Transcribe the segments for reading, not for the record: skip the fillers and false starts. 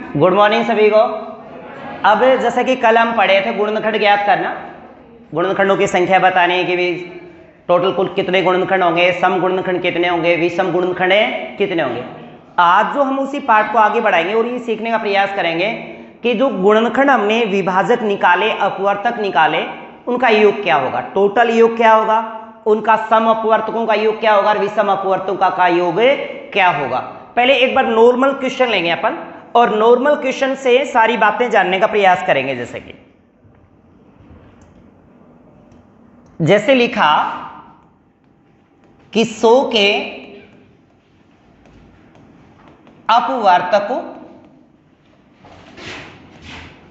Good morning सभी को। अब जैसा कि कल हम पढ़े थे गुणनखंड ज्ञात करना, गुणनखंडों की संख्या बताने की भी टोटल कुल कितने गुणनखंड होंगे, सम गुणनखंड कितने होंगे, विषम गुणनखंड कितने होंगे। आज जो हम उसी पाठ को आगे बढ़ाएंगे और ये सीखने का प्रयास करेंगे कि जो गुणनखंड हमने विभाजक निकाले, अपवर्तक निकाले, उनका योग क्या होगा, टोटल योग क्या होगा, उनका सम अपवर्तकों का योग क्या होगा और विषम अपवर्तकों का योग क्या होगा। पहले एक बार नॉर्मल क्वेश्चन लेंगे अपन और नॉर्मल क्वेश्चन से सारी बातें जानने का प्रयास करेंगे। जैसे लिखा कि 100 के अपवर्तकों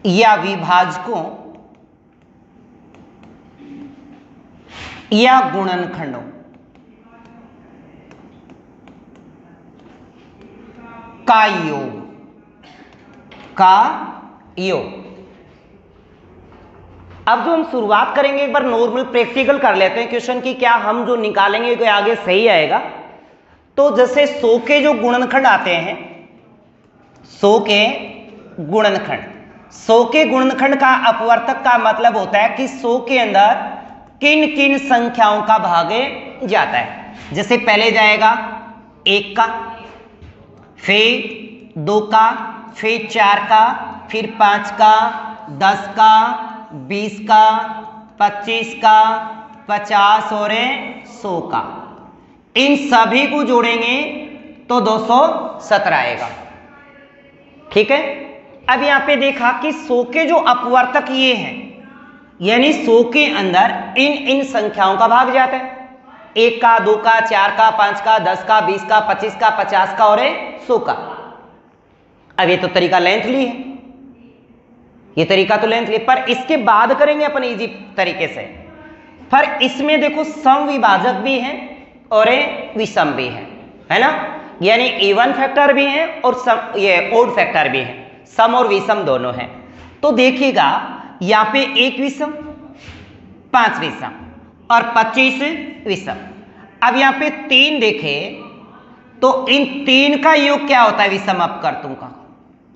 या विभाजकों या गुणनखंडों का योग। अब जो हम शुरुआत करेंगे एक बार नॉर्मल प्रैक्टिकल कर लेते हैं क्वेश्चन की, क्या हम जो निकालेंगे कोई आगे सही आएगा। तो जैसे 100 के जो गुणनखंड आते हैं, 100 के गुणनखंड का अपवर्तक का मतलब होता है कि 100 के अंदर किन किन संख्याओं का भाग जाता है। जैसे पहले जाएगा 1 का, फिर 2 का, फिर 4 का, फिर 5 का, 10 का, 20 का, 25 का, 50 और 100 का। इन सभी को जोड़ेंगे तो 217 आएगा। ठीक है। अब यहां पे देखा कि 100 के जो अपवर्तक ये हैं, यानी 100 के अंदर इन संख्याओं का भाग जाता है। 1 का, 2 का, 4 का, 5 का, 10 का, 20 का, 25 का, 50 का और 100 का। अब ये तो तरीका लेंथली है, ये तरीका तो लेंथली, पर इसके बाद करेंगे अपन इजी तरीके से। पर इसमें देखो सम विभाजक भी है और विषम भी है ना, यानी इवन फैक्टर भी है और सम ये ओड फैक्टर भी है, सम और विषम दोनों है। तो देखिएगा यहां पे 1 विषम, 5 विषम और 25 विषम। अब यहां पे 3 देखे तो इन 3 का योग क्या होता है विषम अपवर्तकों का,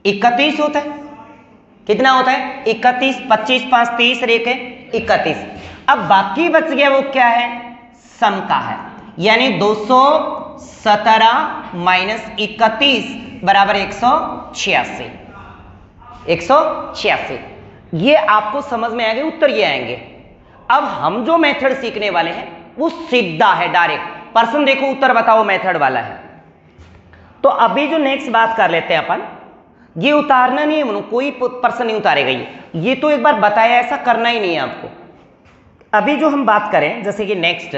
31 होता है। कितना होता है 31, 25 5 30 रेखे 31। अब बाकी बच गया वो क्या है, सम का है, यानी 217 माइनस 31 बराबर 186। ये आपको समझ में आएंगे, उत्तर ये आएंगे। अब हम जो मेथड सीखने वाले हैं वो सीधा है, डायरेक्ट पर्सन देखो उत्तर बताओ मेथड वाला है। तो अभी जो नेक्स्ट बात कर लेते हैं अपन, ये उतारना नहीं है, कोई पर्सन नहीं उतारेगा, ये तो एक बार बताया, ऐसा करना ही नहीं है आपको। अभी जो हम बात करें जैसे कि नेक्स्ट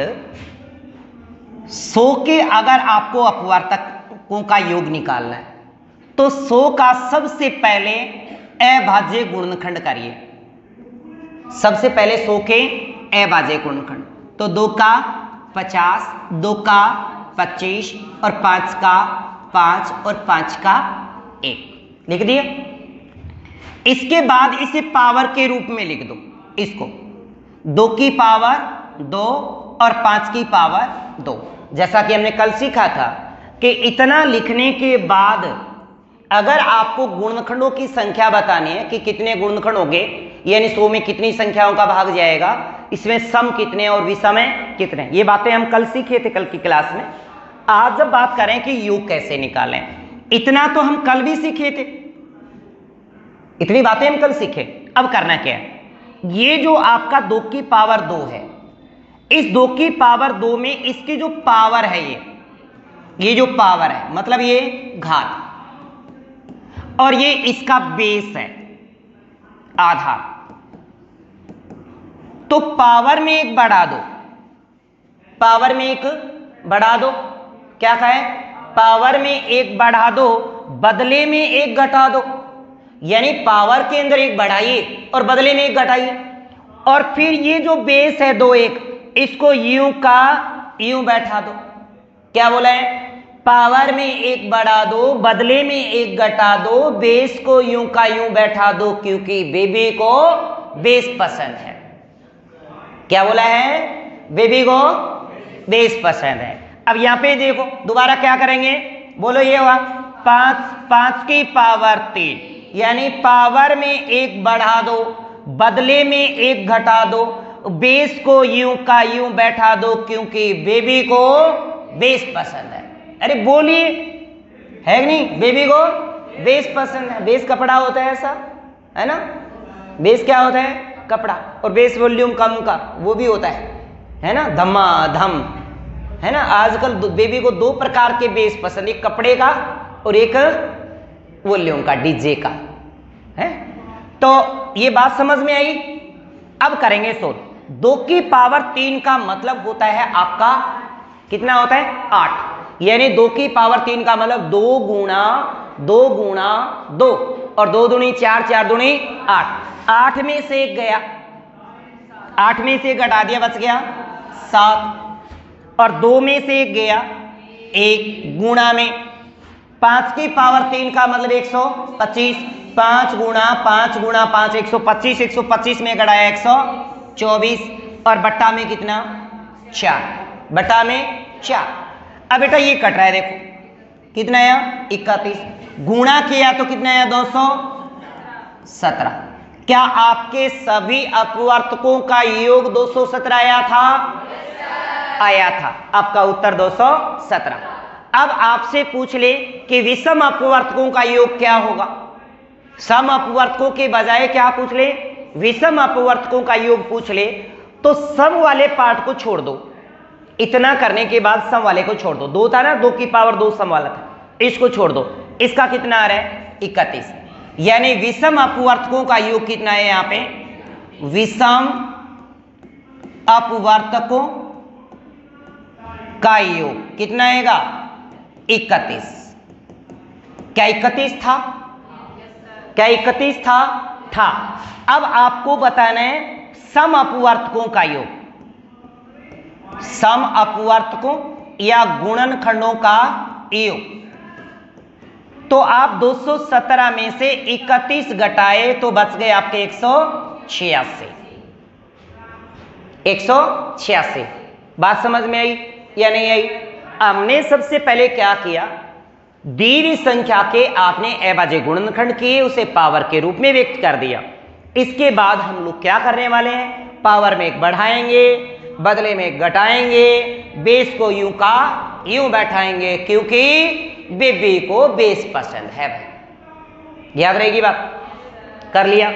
100 के अगर आपको अपवर्तकों का योग निकालना है तो 100 का सबसे पहले अभाज्य गुणनखंड करिए। सबसे पहले 100 के अभाज्य गुणनखंड, तो 2 का 50, 2 का 25 और 5 का 5 और 5 का 1 लिख दिया। इसके बाद इसे पावर के रूप में लिख दो, इसको 2 की पावर 2 और 5 की पावर 2। जैसा कि हमने कल सीखा था कि इतना लिखने के बाद अगर आपको गुणनखंडों की संख्या बतानी है कि कितने गुणनखंड होंगे, यानी 100 में कितनी संख्याओं का भाग जाएगा, इसमें सम कितने और विषम कितने, ये बातें हम कल सीखे थे कल की क्लास में। आज जब बात करें कि योग कैसे निकालें, इतना तो हम कल भी सीखे थे, इतनी बातें हम कल सीखे। अब करना क्या है, ये जो आपका 2 की पावर 2 है, इस 2 की पावर 2 में इसकी जो पावर है, ये जो पावर है मतलब ये घात, और ये इसका बेस है, आधार। तो पावर में एक बढ़ा दो, पावर में एक बढ़ा दो, क्या कहे, पावर में एक बढ़ा दो, बदले में एक घटा दो, यानी पावर के अंदर एक बढ़ाइए और बदले में एक घटाइए। और फिर ये जो बेस है 2 1, इसको यूं का यूं बैठा दो। क्या बोला है, पावर में एक बढ़ा दो, बदले में एक घटा दो, बेस को यूं का यूं बैठा दो, क्योंकि बेबी को बेस पसंद है। क्या बोला है, बेबी को बेस पसंद है। अब यहां पे देखो दोबारा क्या करेंगे, बोलो ये हुआ 5 की पावर 3 यानी पावर में एक बढ़ा दो, बदले में एक घटा दो, बेस को यूं का यूं बैठा दो क्योंकि बेबी को बेस पसंद है। अरे बोलिए, है कि नहीं? बेबी को बेस पसंद है। बेस कपड़ा होता है ऐसा, है ना? बेस क्या होता है? कपड़ा। और बेस वॉल्यूम कम का वो भी होता है ना? धम्मा धम, है ना? आजकल बेबी को दो प्रकार के बेस पसंद, एक कपड़े का और एक वॉल्यूम का, डीजे का, है? तो ये बात समझ में आई। अब करेंगे सोल्व। 2 की पावर 3 का मतलब होता है आपका कितना होता है? 8। यानी 2 की पावर 3 का मतलब 2 गुणा 2 गुणा 2, और 2 दूनी 4, 4 दूनी 8। 8 में से एक गया, 8 में से एक घटा दिया, बच गया 7, और 2 में से एक गया 1, गुणा में 5 की पावर 3 का मतलब 125। 5 गुणा 5 गुणा 5 125, 125 में घटाया 124, और बट्टा में कितना? 4, बट्टा में 4। अब बेटा ये कट रहा है, देखो कितना आया? 31। गुणा किया तो कितना आया? 217। क्या आपके सभी अपवर्तकों का योग 217 आया था? आया था। आपका उत्तर 217। अब आपसे पूछ ले कि विषम अपवर्तकों का योग क्या होगा? सम अपवर्तकों के बजाय क्या पूछ ले? विषम अपवर्तकों का योग पूछ ले, तो सम वाले पार्ट को छोड़ दो। इतना करने के बाद सम वाले को छोड़ दो। 2 था ना, 2 की पावर 2 सम वाला था, इसको छोड़ दो। इसका कितना आ रहा है? 31। यानी विषम अपवर्तकों का योग कितना है यहां पे? विषम अपवर्तकों का योग कितना आएगा? 31। क्या 31 था? क्या 31 था? था। अब आपको बताना है सम अपवर्तकों का योग। सम अपवर्तकों या गुणनखंडों का योग। तो आप 217 में से 31 घटाए तो बच गए आपके 186। 186। बात समझ में आई या नहीं आई? हमने सबसे पहले क्या किया? दी हुई संख्या के आपने अभाज्य गुणनखंड किए, उसे पावर के रूप में व्यक्त कर दिया। इसके बाद हम लोग क्या करने वाले हैं? पावर में एक बढ़ाएंगे, बदले में एक घटाएंगे, बेस को यूं का यूं बैठाएंगे क्योंकि बेबी को बेस पसंद है। भाई याद रहेगी बात? कर लिया।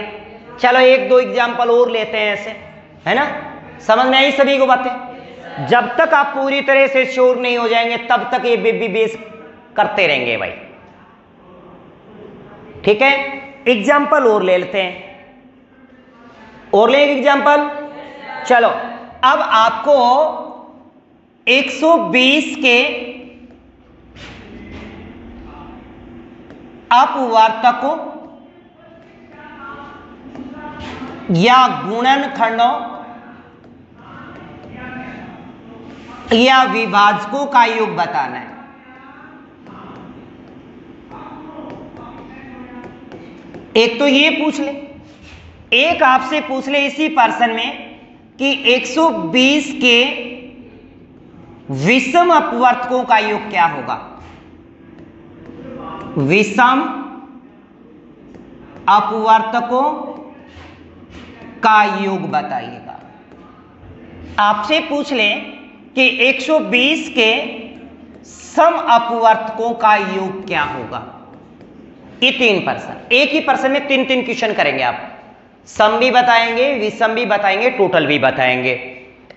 चलो 1-2 एग्जाम्पल और लेते हैं ऐसे, है ना? समझ में आई सभी को बातें? जब तक आप पूरी तरह से श्योर नहीं हो जाएंगे तब तक ये बेबी बेस करते रहेंगे भाई, ठीक है? एग्जाम्पल और ले लेते हैं, और ले एग्जाम्पल। चलो अब आपको 120 के अपवर्तकों या गुणनखंडों या विभाजकों का योग बताना है। एक तो ये पूछ ले, एक आपसे पूछ ले इसी पर्सन में कि 120 के विषम अपवर्तकों का योग क्या होगा? विषम अपवर्तकों का योग बताइएगा। आपसे पूछ ले कि 120 के सम अपवर्तकों का योग क्या होगा? ये 3 पर्सन, एक ही पर्सन में 3-3 क्वेश्चन करेंगे आप। सम भी बताएंगे, विषम भी बताएंगे, टोटल भी बताएंगे।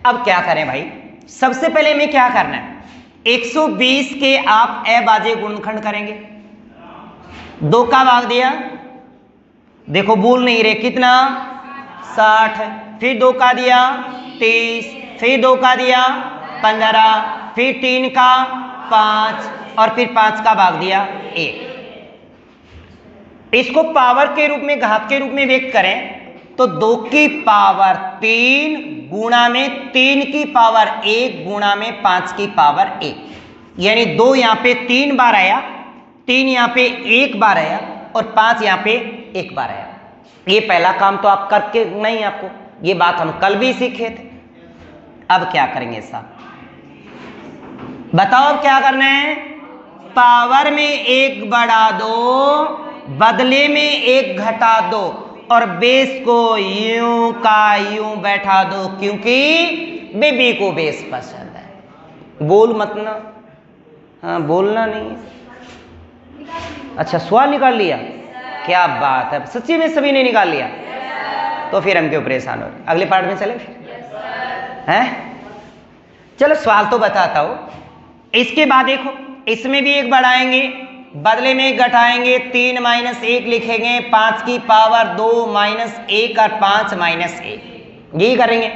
अब क्या करें भाई? सबसे पहले में क्या करना है? 120 के आप अभाज्य गुणनखंड करेंगे। 2 का भाग दिया, देखो भूल नहीं रहे, कितना? 60। फिर 2 का दिया 30, फिर 2 का दिया 15, फिर 3 का 5, और फिर 5 का भाग दिया 1। इसको पावर के रूप में, घात के रूप में व्यक्त करें तो 2 की पावर 3 गुणा में 3 की पावर 1 गुणा में 5 की पावर 1, यानी 2 यहां पे 3 बार आया, 3 यहां पे 1 बार आया, और 5 यहां पे 1 बार आया। ये पहला काम तो आप करके नहीं, आपको ये बात हम कल भी सीखे थे। अब क्या करेंगे साहब? बताओ अब क्या करना है? पावर में 1 बढ़ा दो, बदले में एक घटा दो और बेस को यूं का यूं बैठा दो, क्योंकि बेबी को बेस पसंद है। बोल मत ना, हाँ बोलना नहीं। अच्छा सवाल निकाल लिया, क्या बात है, सच्ची में सभी ने निकाल लिया। तो फिर हम क्यों परेशान हो रहे, अगले पार्ट में चले फिर हैं। चलो सवाल तो बताता हूं। इसके बाद देखो, इसमें भी एक बढ़ाएंगे, बदले में एक घटाएंगे, 3 - 1 लिखेंगे, 5 की पावर 2 - 1 और 5 - 1 यही करेंगे।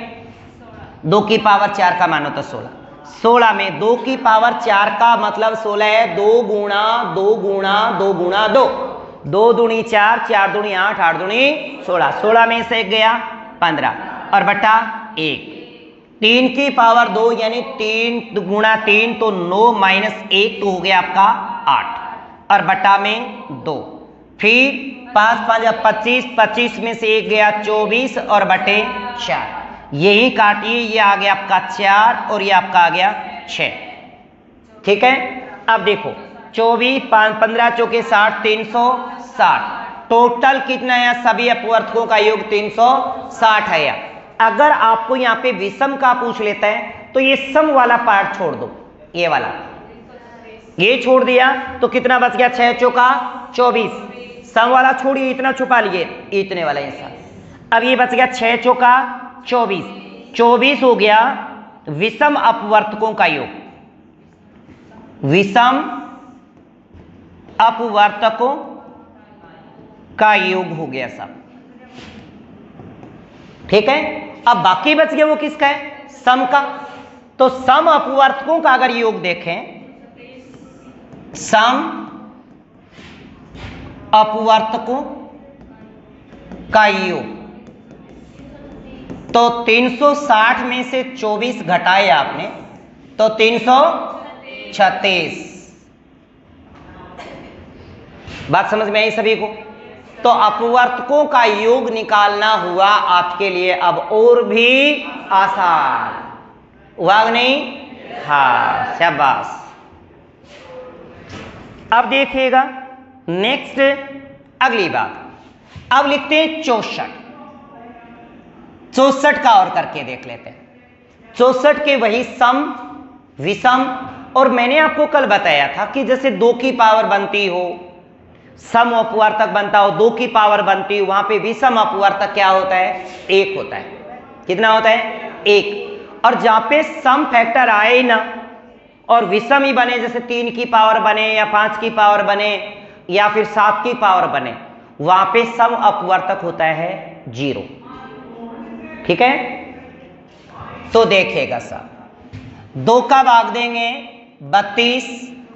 2 की पावर 4 का मानो तो 16, 16 में 2 की पावर 4 का मतलब 16 है। 2 गुणा 2 गुणा 2 गुणा 2, 2 दूनी 4, 4 दूनी 8, 8 दूनी 16, 16 में से गया 15 और बटा 1। 3 की पावर 2 यानी 3 गुणा 3 तो 9 - 1 तो हो गया आपका 8 और बटा में 2। फिर 5 5 25, 25 में से 1 गया 24 और बटे 4, यही काटिए, ये आ गया आपका 4 और ये आपका आ गया 6। ठीक है, अब देखो 24 5 15 चौके 60, 360 टोटल कितना है, सभी अपवर्तकों का योग 360 है। अगर आपको यहाँ पे विषम का पूछ लेता है तो ये सम वाला पार्ट छोड़ दो, ये वाला ये छोड़ दिया तो कितना बच गया, 6 चौका 24, सम वाला छोड़िए, इतना छुपा लिए, इतने वाला हिस्सा। अब ये बच गया 6 चौका 24, 24 हो गया विषम अपवर्तकों का योग, विषम अपवर्तकों का योग हो गया सब। ठीक है, अब बाकी बच गया वो किसका है, सम का। तो सम अपवर्तकों का अगर योग देखें, सम अपवर्तकों का योग, तो 360 में से 24 घटाए आपने तो 336। बात समझ में आई सभी को। तो अपवर्तकों का योग निकालना हुआ आपके लिए अब और भी आसान हुआ नहीं, हाँ शाबाश। अब देखिएगा नेक्स्ट अगली बात, अब लिखते हैं 64, 64 का और करके देख लेते हैं। 64 के वही सम विषम, और मैंने आपको कल बताया था कि जैसे 2 की पावर बनती हो, सम अपवर्तक बनता हो, 2 की पावर बनती हो, वहां पे विषम अपवर्तक क्या होता है, 1 होता है। कितना होता है, 1। और जहां पे सम फैक्टर आए ही ना और विषम ही बने, जैसे 3 की पावर बने या 5 की पावर बने या फिर 7 की पावर बने, वहां पे सम अपवर्तक होता है 0। ठीक है, तो देखिएगा सब, 2 का भाग देंगे 32,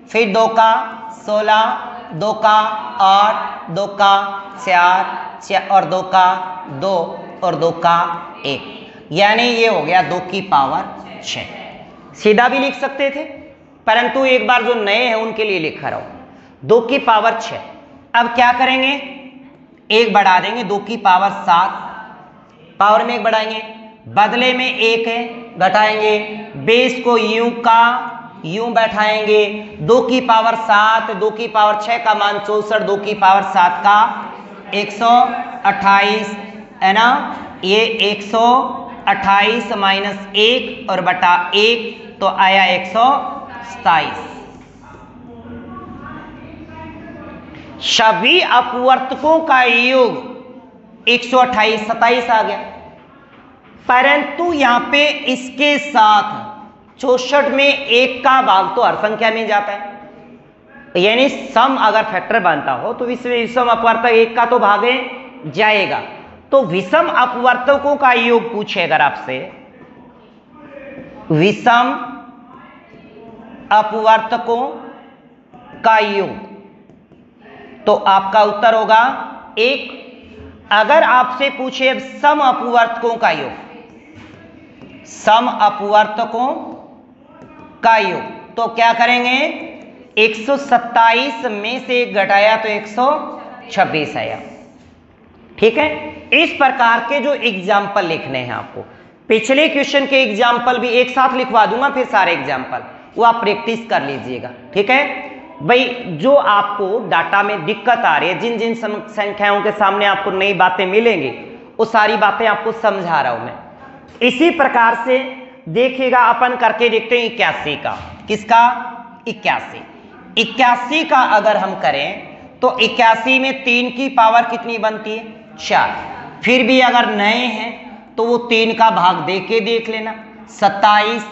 फिर 2 का 16, 2 का 8, 2 का 4 और 2 का 2 और 2 का 1, यानी ये हो गया 2 की पावर 6। सीधा भी लिख सकते थे, परंतु एक बार जो नए हैं उनके लिए लिखा रहा हूं, 2 की पावर 6। अब क्या करेंगे, एक बढ़ा देंगे, 2 की पावर 7, पावर में एक बढ़ाएंगे, बदले में 1 है घटाएंगे, बेस को यूं का यूं बैठाएंगे, 2 की पावर 7, 2 की पावर 6 का मान 64, 2 की पावर 7 का 128 है ना, ये 128 - 1 और बटा 1 तो आया 127। सभी अपवर्तकों का योग 128, 27 आ गया, परंतु यहां पे इसके साथ 64 में 1 का भाग तो हर संख्या में जाता है, यानी सम अगर फैक्टर बनता हो तो विषम अपवर्तक 1 का तो भागे जाएगा। तो विषम अपवर्तकों का योग पूछे अगर आपसे, विषम अपवर्तकों का योग, तो आपका उत्तर होगा 1। अगर आपसे पूछे सम अपवर्तकों का योग, सम अपवर्तकों का योग, तो क्या करेंगे, 127 में से घटाया तो 126 आया। ठीक है, इस प्रकार के जो एग्जाम्पल लिखने हैं आपको, पिछले क्वेश्चन के एग्जाम्पल भी एक साथ लिखवा दूंगा, फिर सारे एग्जाम्पल वो आप प्रैक्टिस कर लीजिएगा। ठीक है, भाई जो आपको डाटा में दिक्कत आ रही है, जिन जिन संख्याओं के सामने आपको नई बातें मिलेंगी, वो सारी बातें आपको समझा रहा हूं मैं। इसी प्रकार से देखिएगा, अपन करके देखते हैं 81 का। किसका? 81। 81 का अगर हम करें तो 81 में 3 की पावर कितनी बनती है? 4। फिर भी अगर नए हैं तो वो 3 का भाग दे के देख लेना। 27,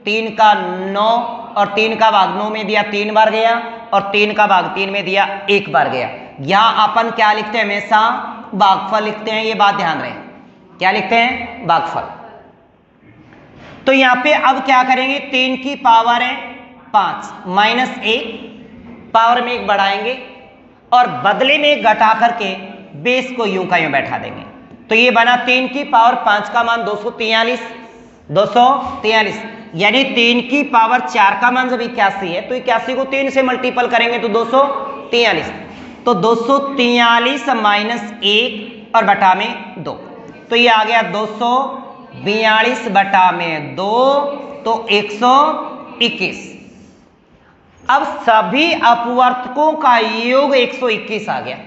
3 का 9 और 3 का भाग 9 में दिया 3 बार गया, और 3 का भाग 3 में दिया 1 बार गया। यहां अपन क्या लिखते हैं? हमेशा भागफल लिखते हैं, ये बात ध्यान रहे। क्या लिखते हैं? भागफल। तो यहां पे अब क्या करेंगे? 3 की पावर है 5 माइनस 1, पावर में 1 बढ़ाएंगे और बदले में 1 घटा करके बेस को यूं का यूं बैठा देंगे। तो ये बना 3 की पावर 5 का मान 243, 243, यानी 3 की पावर 4 का मान जब 81 है तो 81 को 3 से मल्टीपल करेंगे तो 243। तो 243 माइनस 1 और बटा में 2, तो ये आ गया 242 बटा में 2, तो 121। अब सभी अपवर्तकों का योग 121 आ गया।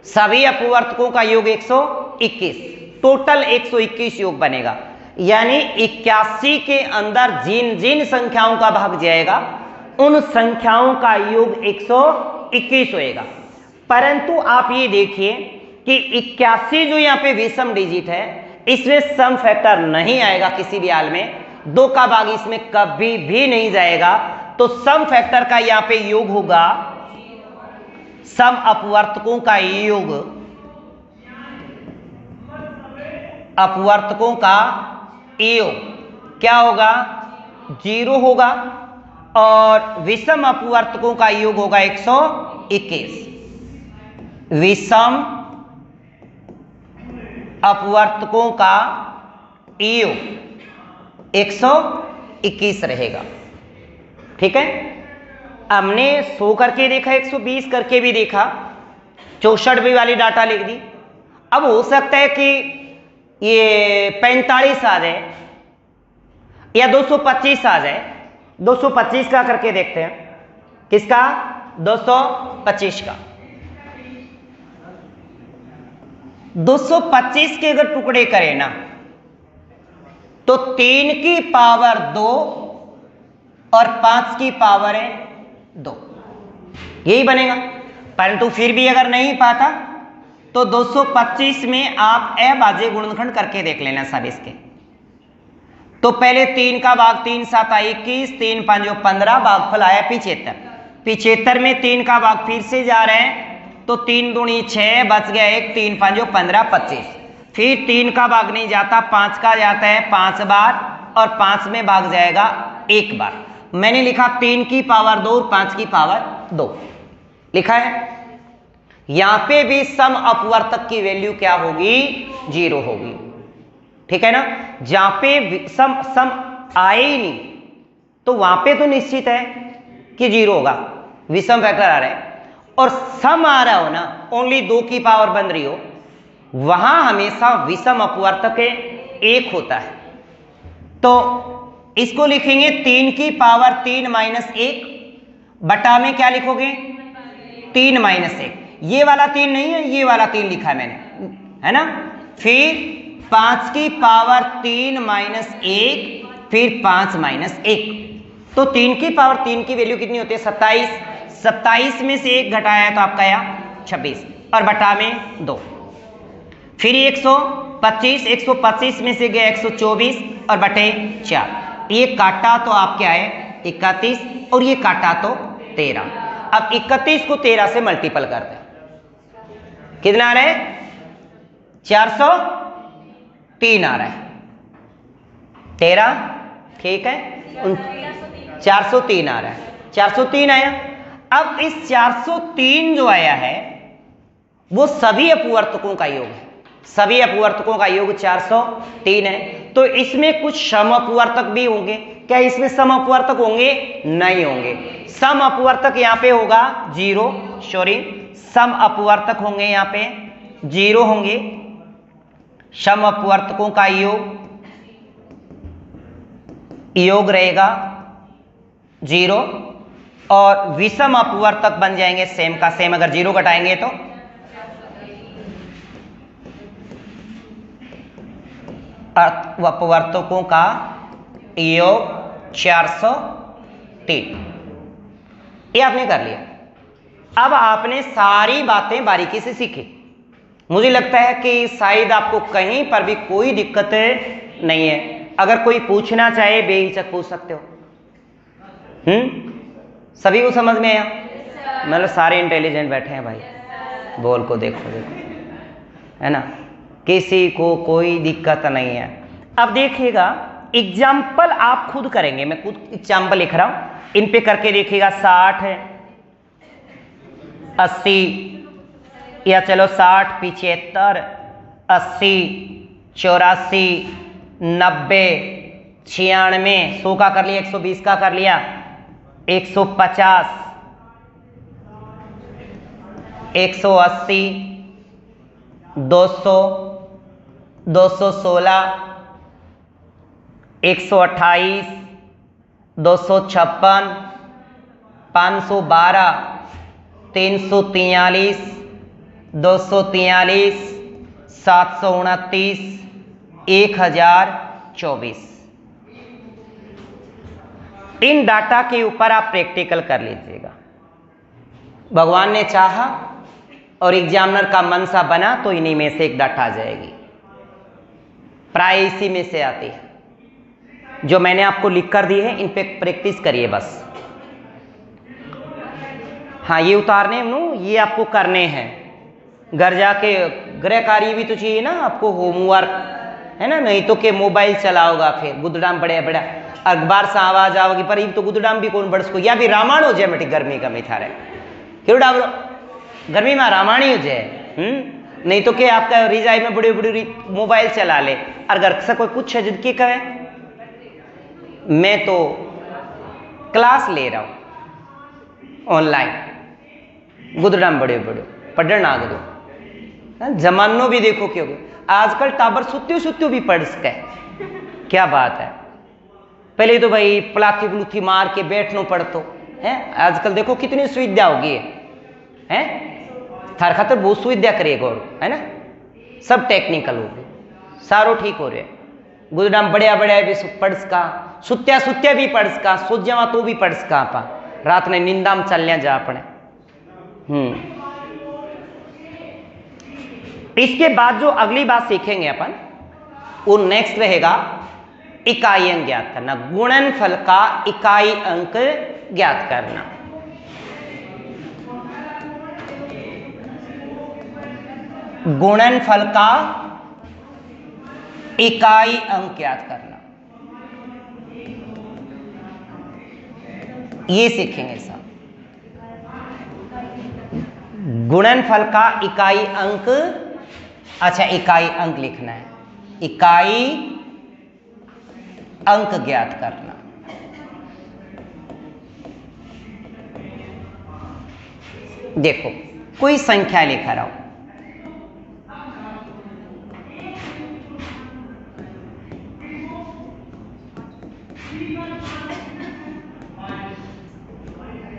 सभी अपवर्तकों का योग 121, टोटल 121 योग बनेगा। यानी 81 के अंदर जिन जिन संख्याओं का भाग जाएगा उन संख्याओं का योग 121 होएगा। परंतु आप ये देखिए कि 81 जो यहाँ पे विषम डिजिट है, इसमें सम फैक्टर नहीं आएगा किसी भी हाल में। 2 का भाग इसमें कभी भी नहीं जाएगा। तो सम फैक्टर का यहां पे योग होगा, सम अपवर्तकों का योग, अपवर्तकों का योग क्या होगा? 0 होगा, और विषम अपवर्तकों का योग होगा 121। विषम अपवर्तकों का योग 121 रहेगा। ठीक है, हमने 100 करके देखा, 120 करके भी देखा, 64 भी वाली डाटा लिख दी। अब हो सकता है कि ये 45 आ जाए या 225 आ जाए। 225 का करके देखते हैं। किसका? 225 का। 225 के अगर टुकड़े करें ना तो 3 की पावर 2 और 5 की पावर है 2, यही बनेगा। परंतु फिर भी अगर नहीं पाता तो 225 में आप अभाज्य गुणनखंड करके देख लेना सब इसके। तो पहले 3 का भाग 3 7 21, 3 5 15, भागफल आया 75। 75 में 3 का भाग फिर से जा रहे हैं तो 3 दूनी 6, बच गया 1, 3 5 15, 25। फिर 3 का भाग नहीं जाता, 5 का जाता है 5 बार, और 5 में भाग जाएगा 1 बार। मैंने लिखा 3 की पावर 2 और 5 की पावर 2 लिखा है। यहां पे भी सम अपवर्तक की वैल्यू क्या होगी? 0 होगी। ठीक है ना। जहां पे सम आए ही नहीं तो वहां पे तो निश्चित है कि 0 होगा, विषम फैक्टर आ रहा है। और सम आ रहा हो ना, ओनली 2 की पावर बन रही हो, वहां हमेशा विषम अपवर्तक 1 होता है। तो इसको लिखेंगे 3 की पावर 3 माइनस 1 बटा में क्या लिखोगे? 3 माइनस 1। ये वाला 3 नहीं है, ये वाला 3 लिखा है मैंने, है ना। फिर 5 की पावर 3 माइनस 1, फिर 5 माइनस 1। तो 3 की पावर 3 की वैल्यू कितनी होती है? 27। 27 में से 1 घटाया तो आपका आया 26, और बटा में 2। फिर 125, 125 में से गया 124, और बटे 4। ये काटा तो आप क्या है? 31, और ये काटा तो 13। अब 31 को 13 से मल्टीपल कर दें, कितना आ रहा है? 403 आ रहा है। 13, ठीक है, 403 आ रहा है। 403 आया। अब इस 403 जो आया है वो सभी अपवर्तकों का योग है। सभी अपवर्तकों का योग 403 है। तो इसमें कुछ सम अपवर्तक भी होंगे। क्या इसमें सम अपवर्तक होंगे? नहीं होंगे। सम अपवर्तक यहां पे होगा 0, सॉरी, सम अपवर्तक होंगे यहां पे 0 होंगे। सम अपवर्तकों का योग रहेगा 0, और विषम अपवर्तक बन जाएंगे सेम का सेम, अगर 0 घटाएंगे तो अपवर्तकों का योग 403। ये आपने कर लिया। अब आपने सारी बातें बारीकी से सीखी। मुझे लगता है कि शायद आपको कहीं पर भी कोई दिक्कत नहीं है। अगर कोई पूछना चाहे बेहिचक पूछ सकते हो। सभी को समझ में आया? मतलब सारे इंटेलिजेंट बैठे हैं भाई। बोल को देखो है ना, किसी को कोई दिक्कत नहीं है। अब देखिएगा एग्जाम्पल आप खुद करेंगे, मैं खुद एग्जाम्पल लिख रहा हूं, इन पे करके देखिएगा। 60 है, 80 या चलो 60, 75, 80, 84, 90, 96, 100 का कर लिया, 120 का कर लिया, 150, 180, 200, 216, 128, 256, 512, 343, 243, 729, 1024। इन डाटा के ऊपर आप प्रैक्टिकल कर लीजिएगा। भगवान ने चाहा और एग्जामिनर का मनसा बना तो इन्हीं में से एक डाटा आ जाएगी। प्राय इसी में से आती है। जो मैंने आपको लिख कर दी है इन पे प्रैक्टिस करिए बस। हाँ, ये उतारने ये आपको करने हैं। घर जाके गृह कार्य भी तो चाहिए ना आपको, होमवर्क है ना, नहीं तो के मोबाइल चलाओगा फिर गुदडाम बड़े बड़ा अखबार से आवाज आओगी पर तो गुदडाम भी कौन बड़स को, या भी रामायण हो जाए बेटी गर्मी का मिठा रहे क्यों डालो गर्मी में रामायण ही हो जाए। नहीं तो के आपका रिजाई में बड़ी बड़ी मोबाइल चला ले। और घर से कोई पूछे जिनकी कहे मैं तो क्लास ले रहा हूं ऑनलाइन, गुदडाम बड़े बड़े पढ़ना आ गए। जमानो भी देखो क्यों आजकल टाबर सुत्यो सुत्यो भी पढ़ सके, क्या बात है। पहले तो भाई पलाथी पुलूथी मार के बैठनो पड़तो है, आजकल देखो कितनी सुविधा होगी है, थार खातर बहुत सुविधा करेगा है ना, सब टेक्निकल हो गए, सारो ठीक हो रहे। गुदडाम बढ़िया बढ़िया भी पढ़ सका, सुत्या सुत्या भी पढ़ सका, सो जावा तो भी पढ़ सका आपा, रात में निंदा में चलने जा अपने। इसके बाद जो अगली बात सीखेंगे अपन वो नेक्स्ट रहेगा इकाई अंक ज्ञात करना, गुणनफल का इकाई अंक ज्ञात करना। गुणनफल का इकाई अंक ज्ञात करना, ये सीखेंगे सब। गुणनफल का इकाई अंक, अच्छा इकाई अंक लिखना है, इकाई अंक ज्ञात करना। देखो कोई संख्या लिखा रहा हूं,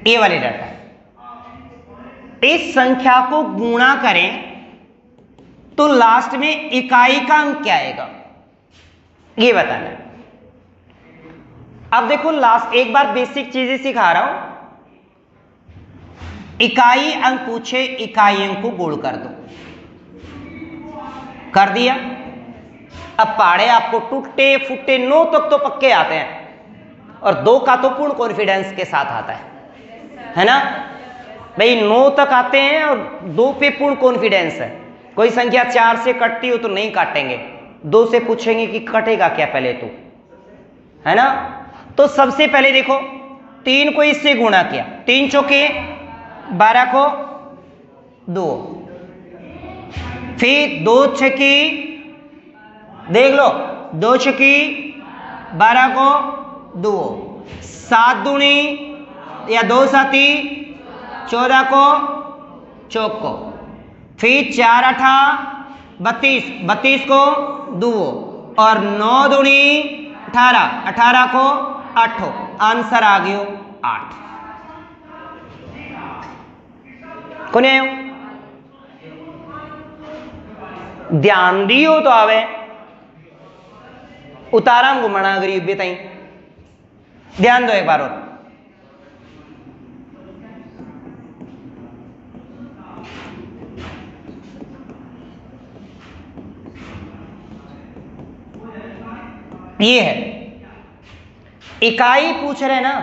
ये वाली डाटा, इस संख्या को गुणा करें तो लास्ट में इकाई का अंक क्या आएगा ये बताना है। अब देखो लास्ट एक बार बेसिक चीजें सिखा रहा हूं। इकाई अंक पूछे, इकाई अंक को गुण कर दो, कर दिया। अब पहाड़े आपको टूटे फूटे 9 तक तो पक्के आते हैं और 2 का तो पूर्ण कॉन्फिडेंस के साथ आता है ना भाई, 9 तक आते हैं और 2 पे पूर्ण कॉन्फिडेंस है। कोई संख्या 4 से कटती हो तो नहीं काटेंगे, 2 से पूछेंगे कि कटेगा क्या पहले तो, है ना। तो सबसे पहले देखो 3 को इससे गुणा किया, 3 चौके 12 को 2, फिर 2 छकी देख लो, 2 छकी 12 को 2, 7 दूनी या 2 साती 14 को चौक को, फिर 4 8 32, 32 को 2 और 9 दूनी 18, 18 को 8, आंसर आ गयो 8। कोने आयो? ध्यान दियो तो आवे, उताराम घुमाना गरीब बेताई। ध्यान दो एक बार और। ये है इकाई पूछ रहे ना,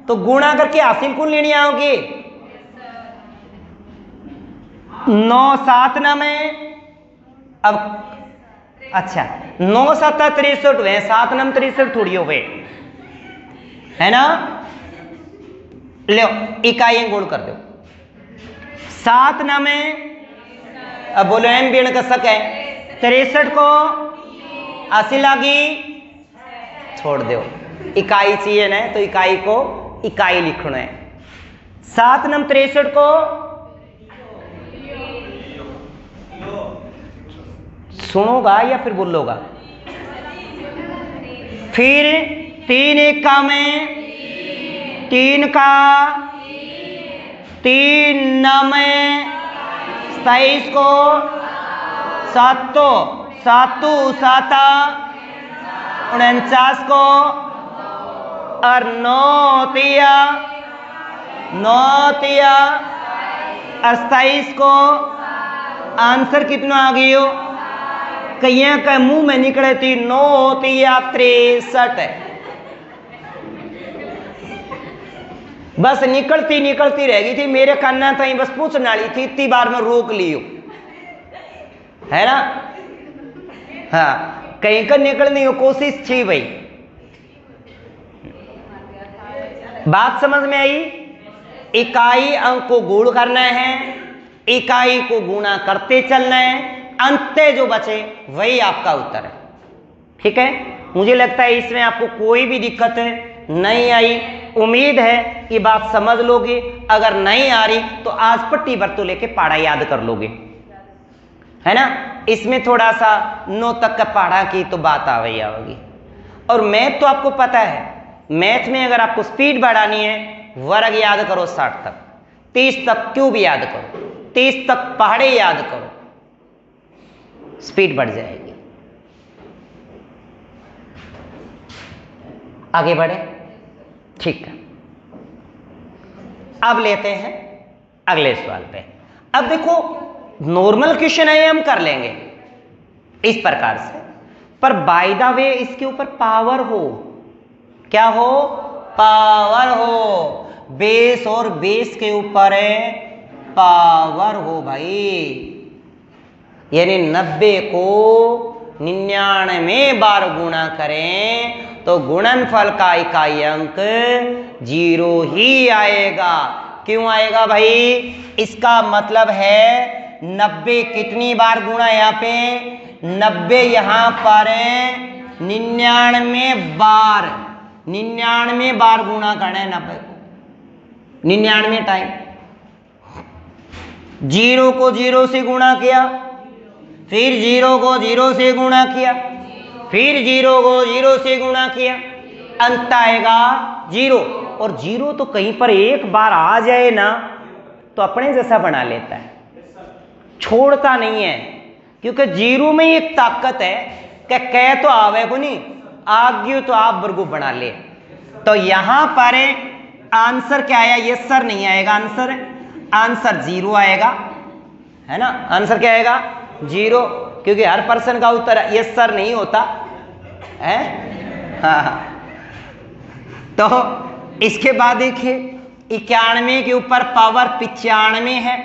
तो गुणा करके हासिल कुल लेनी आओगे। 9 7 ना में अब अच्छा 9 7 63 हुए, 7 नम 63 थोड़ी हो गए है ना। लो इकाई गुण कर दो। 7 ना में अब बोलो एम बीण का शक है, 63 को हासिल आगी छोड़ दो। इकाई चाहिए ना, तो इकाई को इकाई लिखना है। 7 नम 63 को सुनोगा या फिर बोलोगा? फिर 3 1 का में 3 का 3 न में 27 को 7 7 7 49 को और 9 तिया 27 को आंसर कितना आ गई हो? कहीं का मुंह में निकले थी 9 तिया 63 है। बस निकलती निकलती रह गई थी, मेरे कान्ना था बस पूछने वाली थी, इतनी बार में रोक लियो है ना। हाँ कहीं का निकलने की कोशिश थी भाई। बात समझ में आई? इकाई अंक को गुण करना है, इकाई को गुणा करते चलना है, अंत जो बचे वही आपका उत्तर है। ठीक है, मुझे लगता है इसमें आपको कोई भी दिक्कत नहीं आई। उम्मीद है ये बात समझ लोगे। अगर नहीं आ रही तो आज पट्टी पर तो लेके पाड़ा याद कर लोगे है ना। इसमें थोड़ा सा 9 तक का पाड़ा की तो बात आवेगी। और मैथ तो आपको पता है, मैथ में अगर आपको स्पीड बढ़ानी है वर्ग याद करो 60 तक, 30 तक क्यूब याद करो, 30 तक पहाड़े याद करो, स्पीड बढ़ जाएगी। आगे बढ़े, ठीक है। अब लेते हैं अगले सवाल पे। अब देखो नॉर्मल क्वेश्चन है हम कर लेंगे इस प्रकार से, पर बाय द वे इसके ऊपर पावर हो, क्या हो? पावर हो। बेस और बेस के ऊपर है पावर हो भाई, यानी 90 को 99 बार गुणा करें तो गुणनफल का इकाई अंक 0 ही आएगा। क्यों आएगा भाई? इसका मतलब है 90 कितनी बार गुणा, यहाँ पे 90 यहां पर 99 बार, 99 बार गुणा करना है 90 को, 99 टाइम। 0 को 0 से गुणा किया, फिर 0 को 0 से गुणा किया, फिर 0 को 0 से गुणा किया, अंत आएगा 0। और 0 तो कहीं पर एक बार आ जाए ना तो अपने जैसा बना लेता है, छोड़ता नहीं है। क्योंकि 0 में एक ताकत है कि कह तो आवे को नहीं, आगे तो आप वर्गो बना ले। तो यहां पर आंसर क्या आया? ये सर नहीं आएगा, आंसर 0 आएगा है ना। आंसर क्या आएगा? 0, क्योंकि हर पर्सन का उत्तर ये सर नहीं होता है। हाँ। तो इसके बाद देखिए 91 के ऊपर पावर 95 है,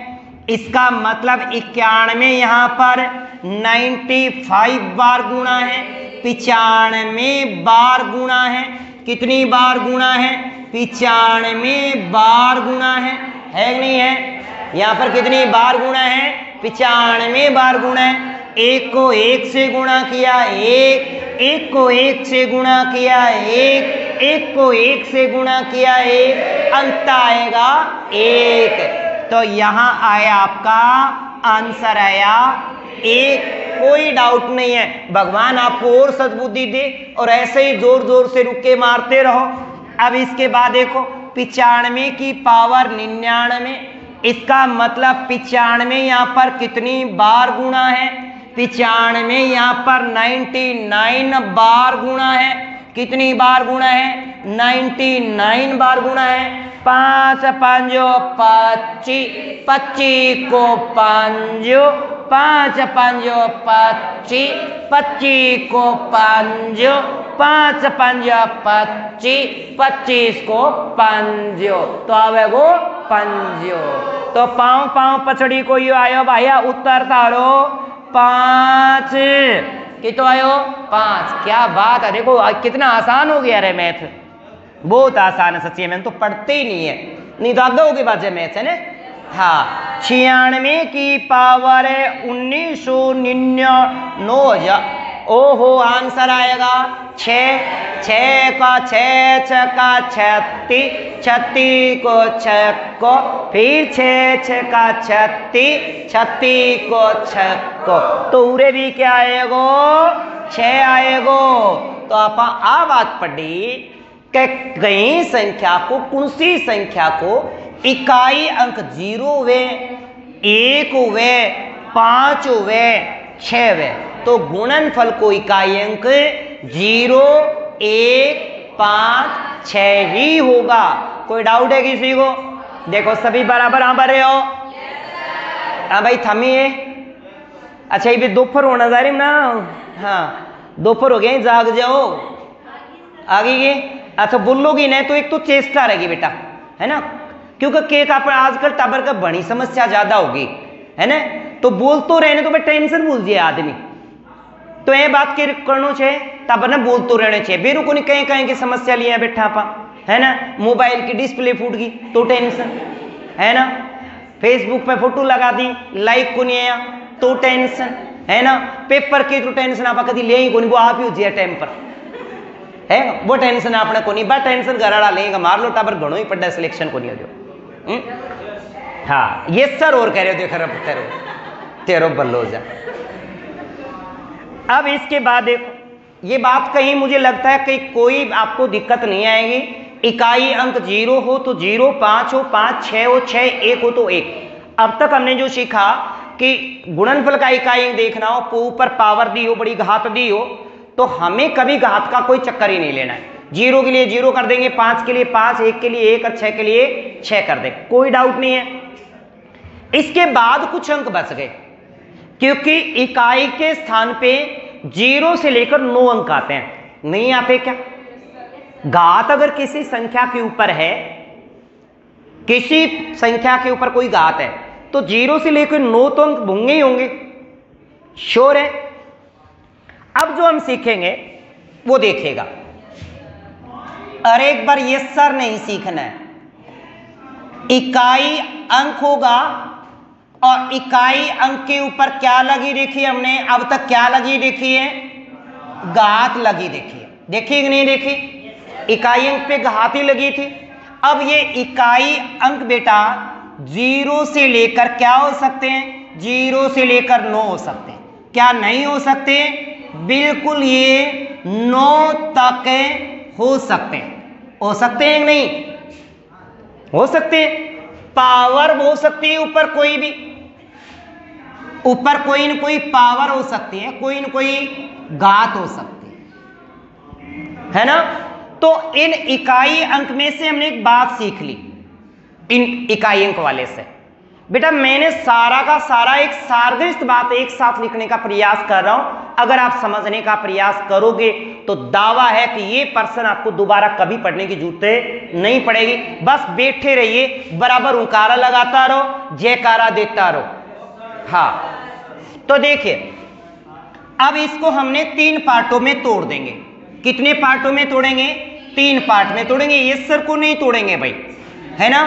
इसका मतलब 91 यहां पर 95 बार गुणा है, 95 बार गुणा है। कितनी बार गुणा है? 95 बार गुणा है कि नहीं है? यहां पर कितनी बार गुणा है? 95 बार गुणा है। 1 को 1 से गुणा किया, 1 को 1 से गुणा किया, 1 को 1 से गुणा किया, 1 अंत आएगा 1। तो यहां आया आपका आंसर आया 1। कोई डाउट नहीं है, भगवान आपको और सद्बुद्धि दे और ऐसे ही जोर जोर से रुके मारते रहो। अब इसके बाद देखो 95 की पावर 99, इसका मतलब 95 यहाँ पर कितनी बार गुणा है? 95 यहाँ पर 99 बार गुणा है। कितनी बार गुणा है? 99 बार गुणा है। 5 पंजो 25, 25 को पंजो, 5 पंजो 25, 25 को पंजो, 5 पंजो 25, 25 को पंजो, तो आवे वो पंजो। तो पाँव पाँव पछड़ी को यो आयो भैया उत्तर तारो 5। कितो आयो? 5। क्या बात है, देखो कितना आसान हो गया रे मैथ, बहुत आसान है सच्ची। मैंने तो पढ़ते ही नहीं है, नहीं तो आगे होगी बात है मैथ है ना। हाँ, 96 की पावर 1999। ओहो, आंसर आएगा 6, 6 का 6, 6 का 36, 36 को 6 को, फिर 6, 6 का 36, 36 को 6 को, तो उरे भी क्या आएगो? 6 आएगो। तो आप आ बात पढ़ी कि कई संख्या को, कौन सी संख्या को इकाई अंक 0 वे, 1 वे, 5 वे, 6 वे, तो गुणनफल को इकाई अंक 0, 1, 5, 6 ही होगा। कोई डाउट है किसी को? देखो सभी बराबर हाँ भर रहे हो? हाँ भाई थमिए। अच्छा ये दोपहर होना जा रही ना? हाँ दोपहर हो गए, जाग जाओ। आगे ये अच्छा बोलोगी नहीं तो एक तो चेष्टा रहेगी बेटा, है ना, क्योंकि केक आप आजकल टाबर का बड़ी समस्या ज्यादा होगी, है ना, तो बोल तो रहने तो टेंशन भूल जाए आदमी, तो ये बात के करना चाहिए तब ना, बोल तो रहने चाहिए। बेरू को नहीं कहीं कहीं की समस्या लिया बैठा पा, है ना, मोबाइल की डिस्प्ले फूट गई तो टेंशन, है ना, फेसबुक पे फोटो लगा दी लाइक को नहीं आया तो टेंशन, है ना, पेपर की तो टेंशन आप कभी ले ही को नहीं, वो आप ही हो टाइम पर, है वो टेंशन आपने को नहीं, बस टेंशन घराड़ा लेगा मार लो टाबर घणो ही पड़ा सिलेक्शन को नहीं हो। हाँ ये सर और कह रहे हो, देखो तेरो बल्लो जा। अब इसके बाद देखो ये बात कहीं मुझे लगता है कि कोई आपको दिक्कत नहीं आएगी। इकाई अंक 0 हो तो 0, 5 हो 5, 6 हो 6, 1 हो तो 1। अब तक हमने जो सीखा कि गुणनफल का इकाई अंक देखना हो, ऊपर पावर दी हो, बड़ी घात दी हो, तो हमें कभी घात का कोई चक्कर ही नहीं लेना है। 0 के लिए 0 कर देंगे, 5 के लिए 5, 1 के लिए 1 और 6 के लिए 6 कर देंगे, कोई डाउट नहीं है। इसके बाद कुछ अंक बच गए, क्योंकि इकाई के स्थान पे 0 से लेकर 9 अंक आते हैं, नहीं आते क्या? घात अगर किसी संख्या के ऊपर है, किसी संख्या के ऊपर कोई घात है, तो 0 से लेकर 9 तो अंक होंगे ही होंगे, श्योर है। अब जो हम सीखेंगे वो देखिएगा, और एक बार ये सर नहीं सीखना है। इकाई अंक होगा और इकाई अंक के ऊपर क्या लगी देखी हमने अब तक? क्या लगी देखी है? घात लगी देखी है, देखी कि नहीं देखी? इकाई अंक पे घात ही लगी थी। अब ये इकाई अंक बेटा 0 से लेकर क्या हो सकते हैं? 0 से लेकर 9 हो सकते हैं, क्या नहीं हो सकते? बिल्कुल ये 9 तक हो सकते हैं, हो सकते हैं नहीं? हो सकते हैं। पावर हो सकती है ऊपर, कोई भी ऊपर कोई न कोई पावर हो सकती है, कोई न कोई घात हो सकती है ना। तो इन इकाई अंक में से हमने एक बात सीख ली, इन इकाई अंक वाले से बेटा मैंने सारा का सारा एक सारगर्भित बात एक साथ लिखने का प्रयास कर रहा हूं। अगर आप समझने का प्रयास करोगे तो दावा है कि ये प्रश्न आपको दोबारा कभी पढ़ने की जरूरत नहीं पड़ेगी। बस बैठे रहिए, बराबर उकारा लगाता रहो, जयकारा देता रहो। हाँ तो देखिए अब इसको हमने 3 पार्टों में तोड़ देंगे। कितने पार्टों में तोड़ेंगे? 3 पार्ट में तोड़ेंगे। ये सर को नहीं तोड़ेंगे भाई, है ना।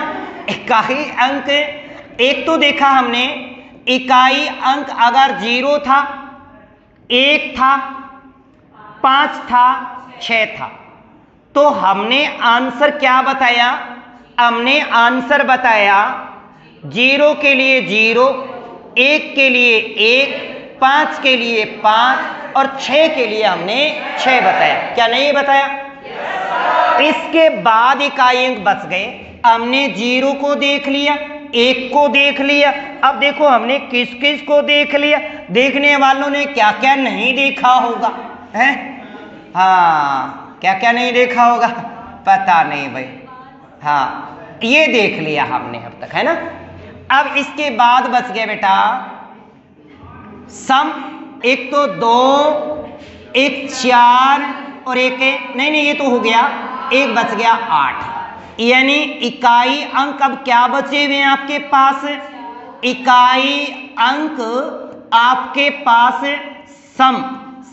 इकाई अंक एक तो देखा हमने, इकाई अंक अगर 0 था, 1 था, 5 था, 6 था, तो हमने आंसर क्या बताया? हमने आंसर बताया 0 के लिए 0, 1 के लिए 1, 5 के लिए 5 और 6 के लिए हमने 6 बताया। क्या नहीं बताया? इसके बाद इकाई अंक बच गए। हमने 0 को देख लिया, एक को देख लिया। अब देखो हमने किस किस को देख लिया, देखने वालों ने क्या क्या नहीं देखा होगा है। हाँ, क्या क्या नहीं देखा होगा पता नहीं भाई। हाँ, ये देख लिया हमने अब तक, है ना। अब इसके बाद बच गया बेटा सम, एक तो 2, एक 4 और एक नहीं ये तो हो गया, एक बच गया 8। यानी इकाई अंक अब क्या बचे हुए हैं आपके पास, इकाई अंक आपके पास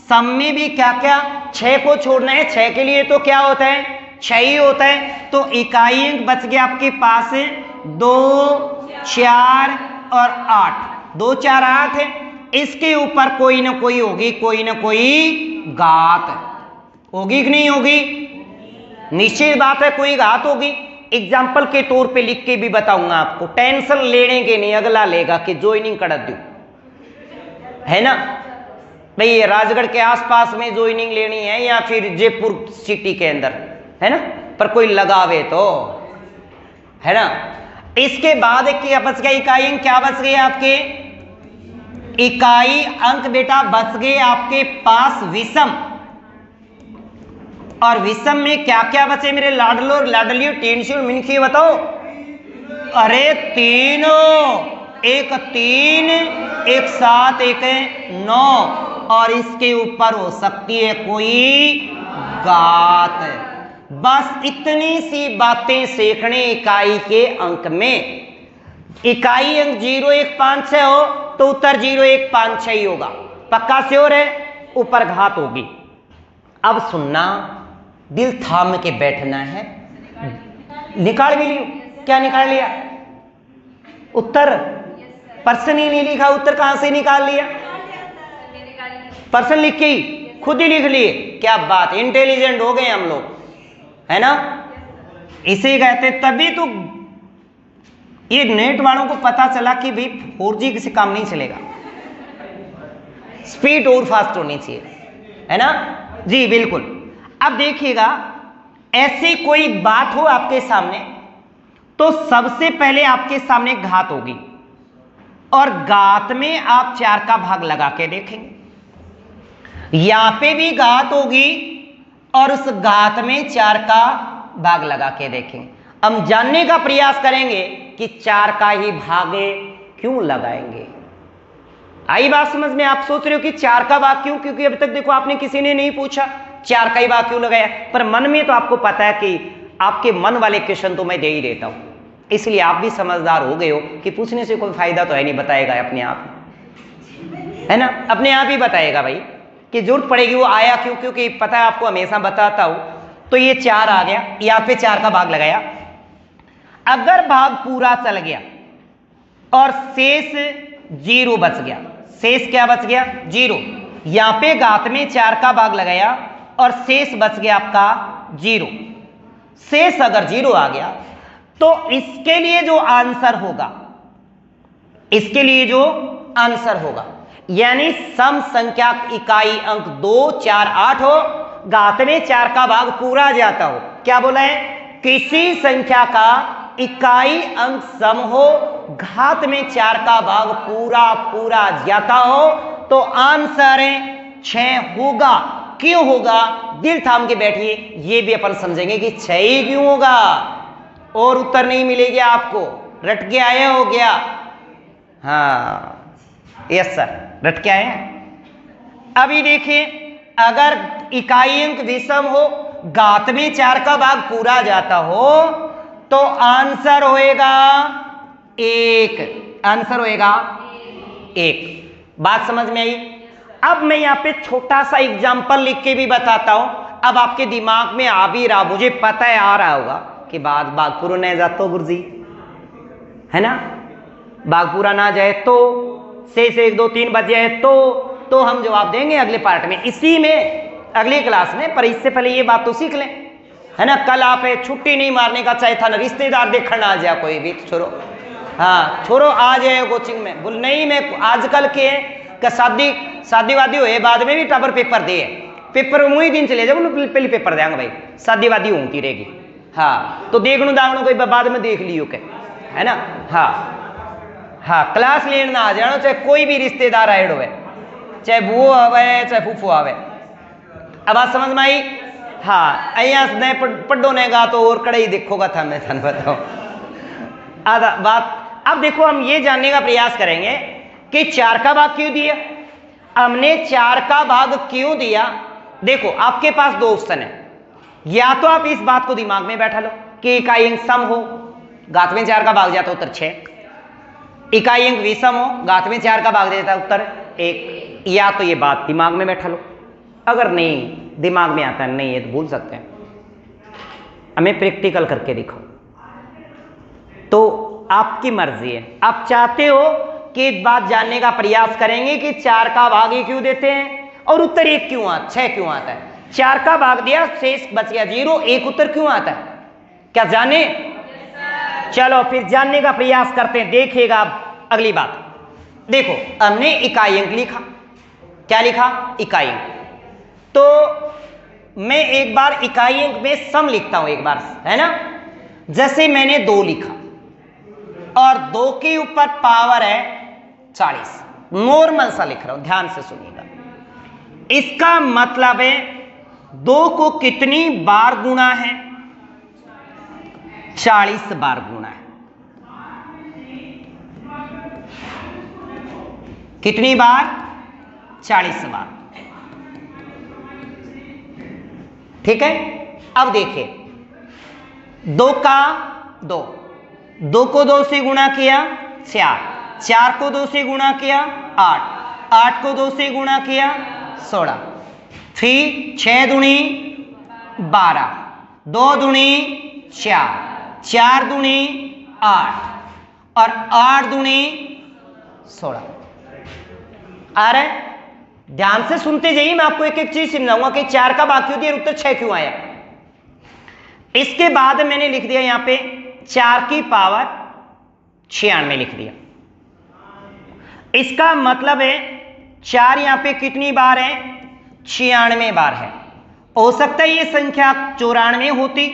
सम में भी क्या क्या 6 को छोड़ना है। 6 के लिए तो क्या होता है 6 ही होता है। तो इकाई अंक बच गया आपके पास 2, 4 और 8। 2, 4, 8 है। इसके ऊपर कोई ना कोई होगी, कोई ना कोई घात होगी कि नहीं होगी, निश्चित बात है कोई घात होगी। एग्जाम्पल के तौर पे लिख के भी बताऊंगा आपको, टेंशन लेने के नहीं, अगला लेगा कि ज्वाइनिंग कर दूं, है ना भाई। ये राजगढ़ के आसपास में ज्वाइनिंग लेनी है या फिर जयपुर सिटी के अंदर, है ना, पर कोई लगावे तो, है ना। इसके बाद क्या बच गया, इकाई अंक क्या बच गए आपके, इकाई अंक बेटा बच गए आपके पास विषम। और विषम में क्या क्या बचे मेरे लाडलो और लाडलियो, टेंशन मिनखी बताओ। अरे तीनों, एक 3, एक 7, एक 9 और इसके ऊपर हो सकती है कोई घात। बस इतनी सी बातें सीखने इकाई के अंक में। इकाई अंक 0, 1, 5, 6 हो तो उत्तर 0, 1, 5, 6 ही होगा, पक्का श्योर है, ऊपर घात होगी। अब सुनना, दिल थाम के बैठना है। निकाल भी लियो, क्या निकाल लिया उत्तर, पर्सन ही नहीं लिखा, उत्तर कहां से निकाल लिया, पर्सन लिख के ही खुद ही लिख लिए। क्या बात, इंटेलिजेंट हो गए हम लोग, है ना। इसे कहते, तभी तो ये नेट वालों को पता चला कि भाई 4G किसी काम नहीं चलेगा, स्पीड और फास्ट होनी चाहिए, है ना जी, बिल्कुल। अब देखिएगा, ऐसी कोई बात हो आपके सामने तो सबसे पहले आपके सामने घात होगी और घात में आप 4 का भाग लगा के देखेंगे। यहां पे भी घात होगी और उस घात में 4 का भाग लगा के देखेंगे। हम जानने का प्रयास करेंगे कि 4 का ही भागे क्यों लगाएंगे। आई बात समझ में, आप सोच रहे हो कि 4 का भाग क्यों, क्योंकि अब तक देखो आपने किसी ने नहीं पूछा 4 का ही भाग क्यों लगाया, पर मन में तो आपको पता है कि आपके मन वाले क्वेश्चन तो मैं दे ही देता हूं, इसलिए आप भी समझदार हो गए हो कि पूछने से कोई फायदा तो है नहीं, बताएगा अपने आप, है ना, अपने आप ही बताएगा भाई, कि जरूरत पड़ेगी वो आया क्यों, क्योंकि पता है आपको हमेशा बताता हूं। तो ये 4 आ गया, यहां पे 4 का भाग लगाया। अगर भाग पूरा चल गया और शेष 0 बच गया, शेष क्या बच गया 0, यहां पे घात में 4 का भाग लगाया और शेष बच गया आपका 0। शेष अगर 0 आ गया तो इसके लिए जो आंसर होगा, इसके लिए जो आंसर होगा, यानी सम संख्या इकाई अंक 2, 4, 8 हो, घात में 4 का भाग पूरा जाता हो। क्या बोला है, किसी संख्या का इकाई अंक सम हो, घात में 4 का भाग पूरा जाता हो तो आंसर 6 होगा। क्यों होगा, दिल थाम के बैठिए, ये भी अपन समझेंगे कि 6 ही क्यों होगा, और उत्तर नहीं मिलेगा आपको, रट के आए हो गया। हाँ यस सर, रट के आए हैं। अभी देखिए, अगर इकाई अंक विषम हो, घात में 4 का भाग पूरा जाता हो तो आंसर होएगा 1, आंसर होएगा 1। बात समझ में आई। अब मैं यहां पे छोटा सा एग्जांपल लिख के भी बताता हूं, अब आपके दिमाग में आ भी रहा, मुझे पता है आ रहा होगा कि बागपुरा न जातो गुरुजी, है ना, बागपुरा ना जाए तो, शेष 1, 2, 3 बच जाए तो हम जवाब देंगे अगले पार्ट में, इसी में अगली क्लास में। पर इससे पहले ये बात तो सीख लें, है ना। कल आप छुट्टी नहीं मारने का चाहे था ना, रिश्तेदार देखना आ जाए कोई भी, छोड़ो, हाँ छोड़ो, आ जाए कोचिंग में, बोल नहीं मैं आजकल के शादी वादी हुए बाद में भी टाबर पेपर दे, पेपर वही दिन चले जाओ, पहले पेपर देंगे भाई, शादी वादी होती रहेगी। हाँ तो देखनो दागनो कोई बाद में देख लियो के, है ना। हाँ हाँ, क्लास लेना आ जानो, चाहे कोई भी रिश्तेदार आए हुए, चाहे वो आवे चाहे फूफो आवे। अब बात समझ में आई। हाँ, अहिया ने पढ़ो ने गा तो और कड़ाई देखोगा था, मैं थाने बताओ आधा बात। अब देखो, हम ये जानने का प्रयास करेंगे कि 4 का भाग क्यों दिया। हमने 4 का भाग क्यों दिया। देखो, आपके पास 2 ऑप्शन है, या तो आप इस बात को दिमाग में बैठा लो कि इकाई अंक सम हो, घात में 4 का भाग जाता उत्तर 6, इकाई अंक विषम हो, घात में 4 का भाग देता उत्तर 1। या तो ये बात दिमाग में बैठा लो, अगर नहीं दिमाग में आता नहीं है तो भूल सकते हैं, हमें प्रैक्टिकल करके दिखाओ। तो आपकी मर्जी है, आप चाहते हो कि एक बात जानने का प्रयास करेंगे कि 4 का भाग ये क्यों देते हैं और उत्तर 1 क्यों आता, 6 क्यों आता है। 4 का भाग दिया, शेष बच गया 0, 1 उत्तर क्यों आता है, क्या जाने। चलो फिर जानने का प्रयास करते हैं, देखिएगा आप अगली बात। देखो, हमने इकाई अंक लिखा, क्या लिखा, इकाई अंक। तो मैं एक बार इकाई अंक में सम लिखता हूं एक बार, है ना। जैसे मैंने 2 लिखा और 2 के ऊपर पावर है 40, नॉर्मल सा लिख रहा हूं, ध्यान से सुनिएगा। इसका मतलब है 2 को कितनी बार गुणा है, 40 बार गुणा है। कितनी बार, 40 बार, ठीक है। अब देखिए, 2 का 2, 2 को 2 से गुणा किया 4, 4 को 2 से गुणा किया 8, 8 को 2 से गुणा किया 16, फिर 6 दूनी 12, 2 दूनी 4, 4 दूनी 8 और 8 दूनी 16। आ रहा है, ध्यान से सुनते जाइए, मैं आपको एक एक चीज समझाऊंगा कि 4 का भाग क्यों दिया, उत्तर 6 क्यों आया। इसके बाद मैंने लिख दिया यहां पे 4 की पावर 96 लिख दिया। इसका मतलब है 4 यहां पे कितनी बार है, 96 बार है। हो सकता है ये संख्या 94 होती,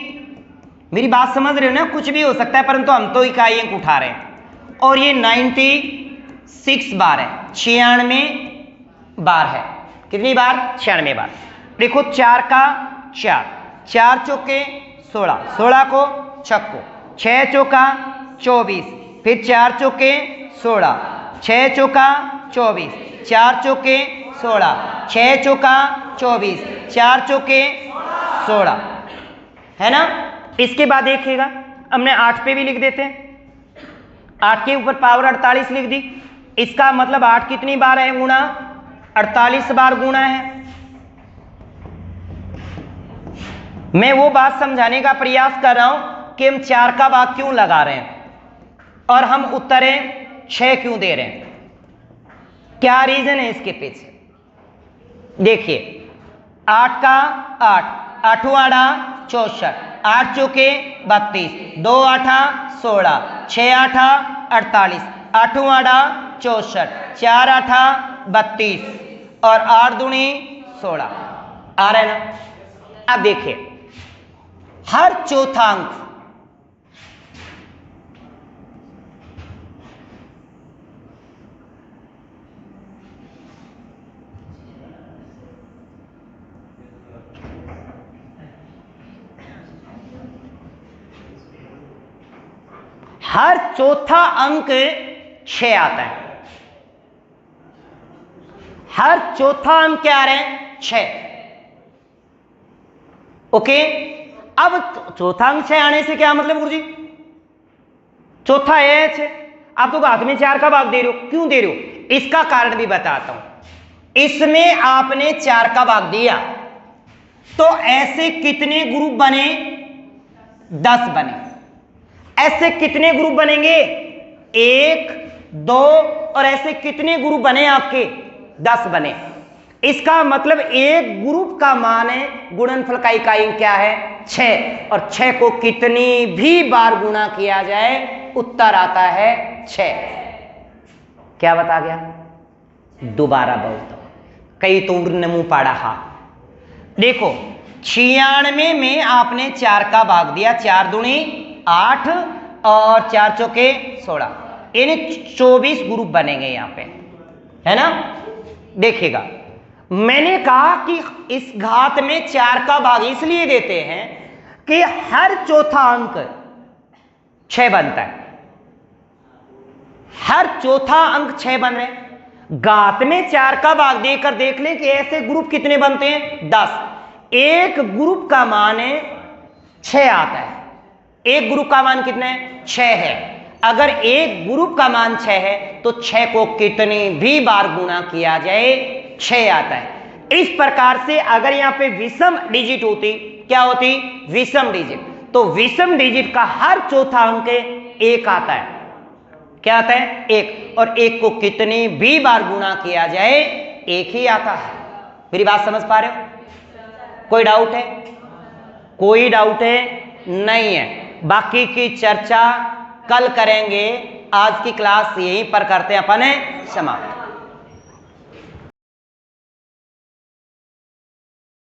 मेरी बात समझ रहे हो ना, कुछ भी हो सकता है, परंतु हम तो इकाई अंक उठा रहे हैं। और ये 96 बार है, 96 बार है। कितनी बार, 96 बार। देखो, 4 का 4, 4 चौके 16, 16 को छक्को, 6 चौका 24, फिर 4 चौके 16, 6 चौका 24, 4 चौके 16, 6 चौका 24, 4 चौके 16, है ना। इसके बाद देखिएगा, हमने 8 पे भी लिख देते हैं, 8 के ऊपर पावर 48 लिख दी। इसका मतलब 8 कितनी बार है गुणा, 48 बार गुणा है। मैं वो बात समझाने का प्रयास कर रहा हूं कि हम 4 का भाग क्यों लगा रहे हैं और हम उत्तरे 6 क्यों दे रहे हैं, क्या रीजन है इसके पीछे। देखिए, 8 का 8, 8 आड़ा 64, 8 चौके 32, 2 8 16, 6 8 48, 8 आड़ा 64, 4 8 32 और 8 दूनी 16। आ रहा है ना। अब देखिए, हर चौथा अंक हर चौथा अंक 6 आता है। हर चौथा अंक क्या आ रहे हैं, 6। ओके, अब चौथा अंक 6 आने से क्या मतलब गुरुजी, चौथा है 6, आप तो घात में 4 का भाग दे रहे हो, क्यों दे रहे हो, इसका कारण भी बताता हूं। इसमें आपने 4 का भाग दिया तो ऐसे कितने ग्रुप बने, 10 बने। ऐसे कितने ग्रुप बनेंगे, 1 2 और ऐसे कितने ग्रुप बने आपके, 10 बने। इसका मतलब एक ग्रुप का मान है, गुणनफल का इकाई क्या है, 6, और 6 को कितनी भी बार गुणा किया जाए उत्तर आता है 6। क्या बता गया, दोबारा बोलता हूं, कई तो मुंह पाड़ा। हा देखो, 96 में आपने 4 का भाग दिया, 4 दूनी 8 और 4 चौके 16, यानी 24 ग्रुप बनेंगे यहां पे, है ना। देखिएगा, मैंने कहा कि इस घात में 4 का भाग इसलिए देते हैं कि हर चौथा अंक 6 बनता है, हर चौथा अंक 6 बन रहे हैं। घात में 4 का भाग देकर देख लें कि ऐसे ग्रुप कितने बनते हैं, 10। एक ग्रुप का मान 6 आता है, एक ग्रुप का मान कितना है, 6 है। अगर एक ग्रुप का मान 6 है तो 6 को कितनी भी बार गुणा किया जाए 6 आता है। इस प्रकार से अगर यहां पे विषम डिजिट होती, क्या होती, विषम डिजिट, तो विषम डिजिट का हर चौथा अंक 1 आता है। क्या आता है, 1, और 1 को कितनी भी बार गुणा किया जाए 1 ही आता है। मेरी बात समझ पा रहे हो? कोई डाउट है? कोई डाउट है? नहीं है। बाकी की चर्चा कल करेंगे, आज की क्लास यहीं पर करते हैं अपन समाप्त।